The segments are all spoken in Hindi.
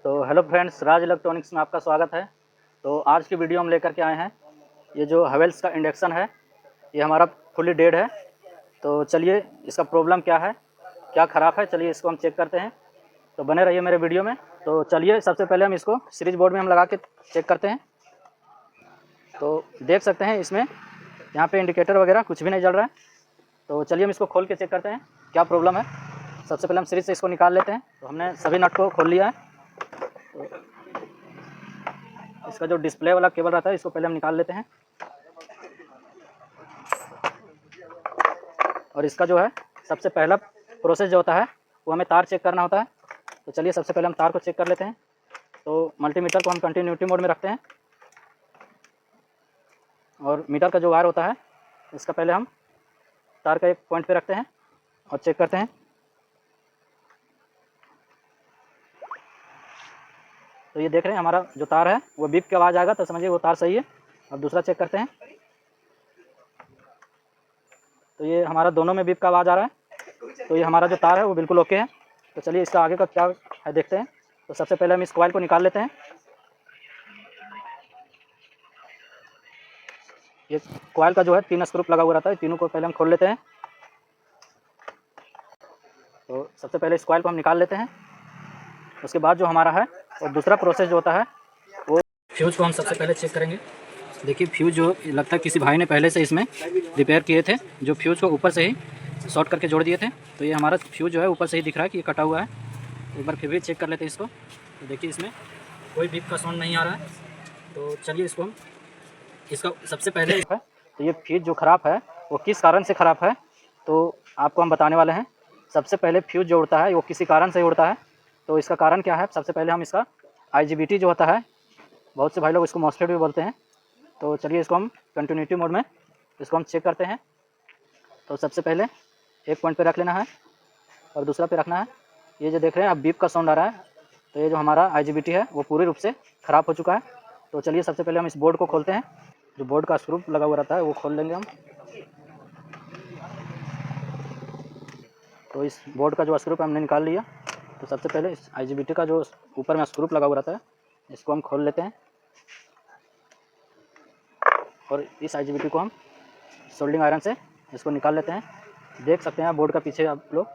तो हेलो फ्रेंड्स, राज इलेक्ट्रॉनिक्स में आपका स्वागत है। तो आज की वीडियो हम लेकर के आए हैं। ये जो हेवेल्स का इंडक्शन है, ये हमारा फुली डेड है। तो चलिए इसका प्रॉब्लम क्या है, क्या ख़राब है, चलिए इसको हम चेक करते हैं। तो बने रहिए मेरे वीडियो में। तो चलिए सबसे पहले हम इसको सीरीज बोर्ड में हम लगा के चेक करते हैं। तो देख सकते हैं इसमें यहाँ पे इंडिकेटर वगैरह कुछ भी नहीं जल रहा है। तो चलिए हम इसको खोल के चेक करते हैं क्या प्रॉब्लम है। सबसे पहले हम सीरीज से इसको निकाल लेते हैं। तो हमने सभी नट को खोल लिया है। तो इसका जो डिस्प्ले वाला केबल रहता है, इसको पहले हम निकाल लेते हैं। और इसका जो है सबसे पहला प्रोसेस जो होता है वो हमें तार चेक करना होता है। तो चलिए सबसे पहले हम तार को चेक कर लेते हैं। तो मल्टीमीटर को हम कंटिन्यूटी मोड में रखते हैं और मीटर का जो वायर होता है इसका पहले हम तार का एक पॉइंट पे रखते हैं और चेक करते हैं। तो ये देख रहे हैं हमारा जो तार है वो बीप की आवाज़ आएगा तो समझिए वो तार सही है। अब दूसरा चेक करते हैं। तो ये हमारा दोनों में बीप का आवाज़ आ रहा है। तो ये हमारा जो तार है वो बिल्कुल ओके है। तो चलिए इसका आगे का क्या है देखते हैं। तो सबसे पहले हम इस कॉइल को निकाल लेते हैं। ये कॉइल का जो है 3 स्क्रू लगा हुआ रहता है, तीनों को पहले हम खोल लेते हैं। तो सबसे पहले इस कॉइल को हम निकाल लेते हैं। उसके बाद जो हमारा है और दूसरा प्रोसेस जो होता है वो फ्यूज़ को हम सबसे पहले चेक करेंगे। देखिए फ्यूज़ जो लगता है किसी भाई ने पहले से इसमें रिपेयर किए थे, जो फ्यूज़ को ऊपर से ही शॉर्ट करके जोड़ दिए थे। तो ये हमारा फ्यूज़ जो है ऊपर से ही दिख रहा है कि ये कटा हुआ है। एक बार फिर भी चेक कर लेते हैं इसको। तो देखिए इसमें कोई बीप का साउंड नहीं आ रहा है। तो चलिए इसको हम इसका सबसे पहले है। तो ये फ्यूज़ जो ख़राब है वो किस कारण से ख़राब है तो आपको हम बताने वाले हैं। सबसे पहले फ्यूज़ जो उड़ता है वो किसी कारण से उड़ता है। तो इसका कारण क्या है, सबसे पहले हम इसका IGBT जो होता है, बहुत से भाई लोग इसको मॉसफेट भी बोलते हैं। तो चलिए इसको हम कंटिन्यूटी मोड में इसको हम चेक करते हैं। तो सबसे पहले एक पॉइंट पे रख लेना है और दूसरा पे रखना है। ये जो देख रहे हैं आप बीप का साउंड आ रहा है, तो ये जो हमारा IGBT है वो पूरी रूप से ख़राब हो चुका है। तो चलिए सबसे पहले हम इस बोर्ड को खोलते हैं। जो बोर्ड का स्क्रू लगा हुआ रहता है वो खोल लेंगे हम। तो इस बोर्ड का जो स्क्रू हमने निकाल लिया। तो सबसे पहले इस IGBT का जो ऊपर में स्क्रू लगा हुआ रहता है इसको हम खोल लेते हैं और इस IGBT को हम सोल्डिंग आयरन से इसको निकाल लेते हैं। देख सकते हैं बोर्ड का पीछे आप लोग,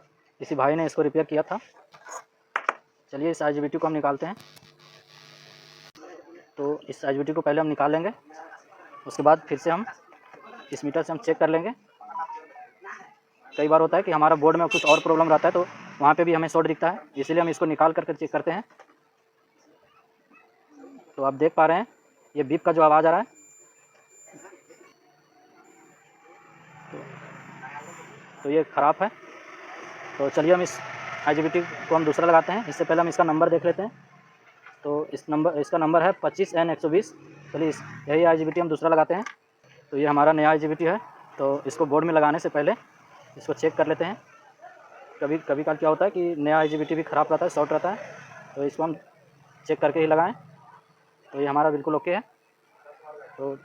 किसी भाई ने इसको रिपेयर किया था। चलिए इस IGBT को हम निकालते हैं। तो इस IGBT को पहले हम निकाल लेंगे, उसके बाद फिर से हम इस मीटर से हम चेक कर लेंगे। कई बार होता है कि हमारा बोर्ड में कुछ और प्रॉब्लम रहता है तो वहाँ पे भी हमें शॉर्ट दिखता है, इसीलिए हम इसको निकाल करके चेक करते हैं। तो आप देख पा रहे हैं ये बीप का जो आवाज़ आ रहा है। तो ये ख़राब है। तो चलिए हम इस IGBT को हम दूसरा लगाते हैं। इससे पहले हम इसका नंबर देख लेते हैं। तो इसका नंबर है 25N120। चलिए यही IGBT हम दूसरा लगाते हैं। तो ये हमारा नया IGBT है। तो इसको बोर्ड में लगाने से पहले इसको चेक कर लेते हैं। कभी कभी क्या होता है कि नया IGBT भी ख़राब रहता है, शॉर्ट रहता है, तो इसको हम चेक करके ही लगाएं। तो ये हमारा बिल्कुल ओके है। तो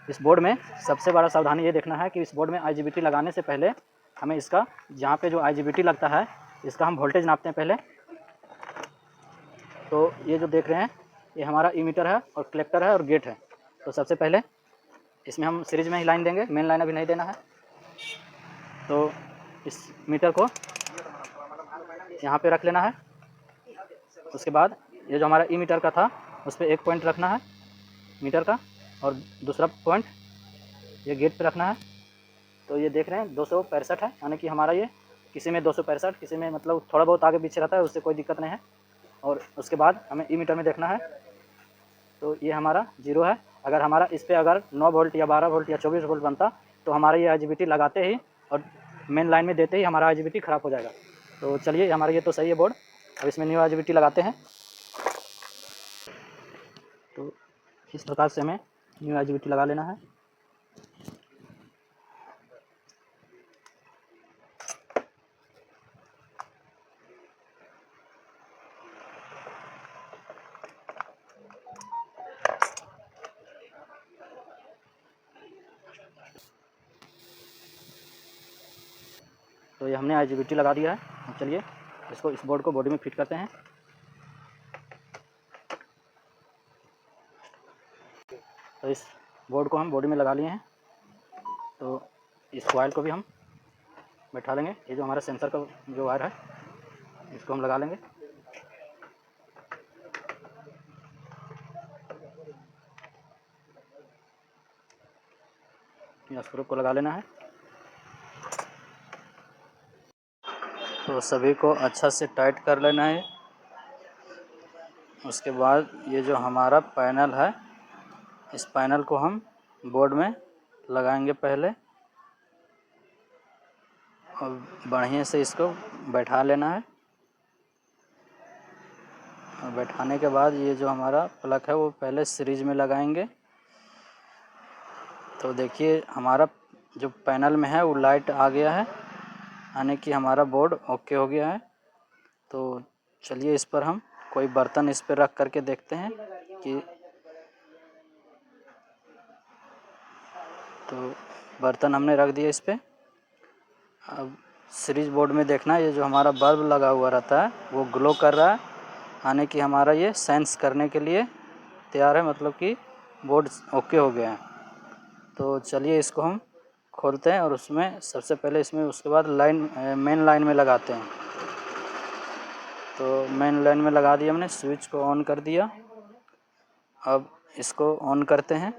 इस बोर्ड में सबसे बड़ा सावधानी ये देखना है कि इस बोर्ड में IGBT लगाने से पहले हमें इसका जहाँ पे जो IGBT लगता है इसका हम वोल्टेज नापते हैं पहले। तो ये जो देख रहे हैं ये हमारा ईमीटर है और कलेक्टर है और गेट है। तो सबसे पहले इसमें हम सीरीज में ही लाइन देंगे, मेन लाइन अभी नहीं देना है। तो इस मीटर को यहाँ पे रख लेना है। उसके बाद ये जो हमारा ईमीटर का था उस पर एक पॉइंट रखना है मीटर का और दूसरा पॉइंट ये गेट पे रखना है। तो ये देख रहे हैं 265 है, यानी कि हमारा ये किसी में 265, किसी में मतलब थोड़ा बहुत आगे पीछे रहता है, उससे कोई दिक्कत नहीं है। और उसके बाद हमें ईमीटर में देखना है। तो ये हमारा 0 है। अगर हमारा इस पर अगर 9 वोल्ट या 12 वोल्ट या 24 वोल्ट बनता तो हमारा ये IGBT लगाते ही और मेन लाइन में देते ही हमारा IGBT ख़राब हो जाएगा। तो चलिए हमारा ये तो सही है बोर्ड। अब इसमें न्यू IGBT लगाते हैं। तो इस प्रकार से हमें न्यू IGBT लगा लेना है। तो ये हमने IGBT लगा दिया है। चलिए इसको इस बोर्ड को बॉडी में फिट करते हैं। तो इस बोर्ड को हम बॉडी में लगा लिए हैं। तो इस कॉइल को भी हम बैठा लेंगे। ये जो हमारा सेंसर का जो वायर है इसको हम लगा लेंगे। या स्क्रू को लगा लेना है। तो सभी को अच्छा से टाइट कर लेना है। उसके बाद ये जो हमारा पैनल है इस पैनल को हम बोर्ड में लगाएंगे पहले, और बढ़िया से इसको बैठा लेना है। और बैठाने के बाद ये जो हमारा प्लग है वो पहले सीरीज में लगाएंगे। तो देखिए हमारा जो पैनल में है वो लाइट आ गया है, यानी कि हमारा बोर्ड ओके हो गया है। तो चलिए इस पर हम कोई बर्तन इस पर रख करके देखते हैं कि तो बर्तन हमने रख दिया इस पर। अब सीरीज बोर्ड में देखना, ये जो हमारा बल्ब लगा हुआ रहता है वो ग्लो कर रहा है, यानी कि हमारा ये सेंस करने के लिए तैयार है, मतलब कि बोर्ड ओके हो गया है। तो चलिए इसको हम खोलते हैं और उसमें सबसे पहले इसमें उसके बाद मेन लाइन में लगाते हैं। तो मेन लाइन में लगा दिया हमने, स्विच को ऑन कर दिया। अब इसको ऑन करते हैं।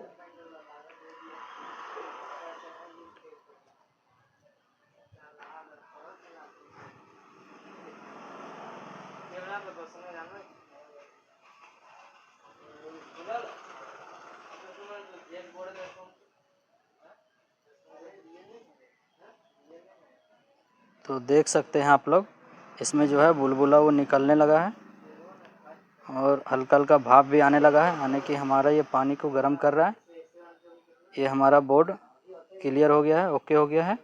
तो देख सकते हैं आप लोग इसमें जो है बुलबुला वो निकलने लगा है और हल्का हल्का भाप भी आने लगा है, यानी कि हमारा ये पानी को गर्म कर रहा है। ये हमारा बोर्ड क्लियर हो गया है, ओके हो गया है।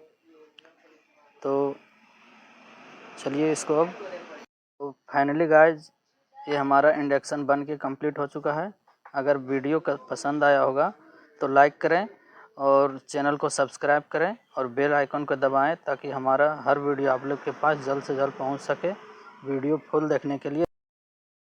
तो चलिए इसको अब तो फाइनली गाइज ये हमारा इंडक्शन बन के कंप्लीट हो चुका है। अगर वीडियो का पसंद आया होगा तो लाइक करें और चैनल को सब्सक्राइब करें और बेल आइकन को दबाएं ताकि हमारा हर वीडियो आप लोग के पास जल्द से जल्द पहुंच सके। वीडियो फुल देखने के लिए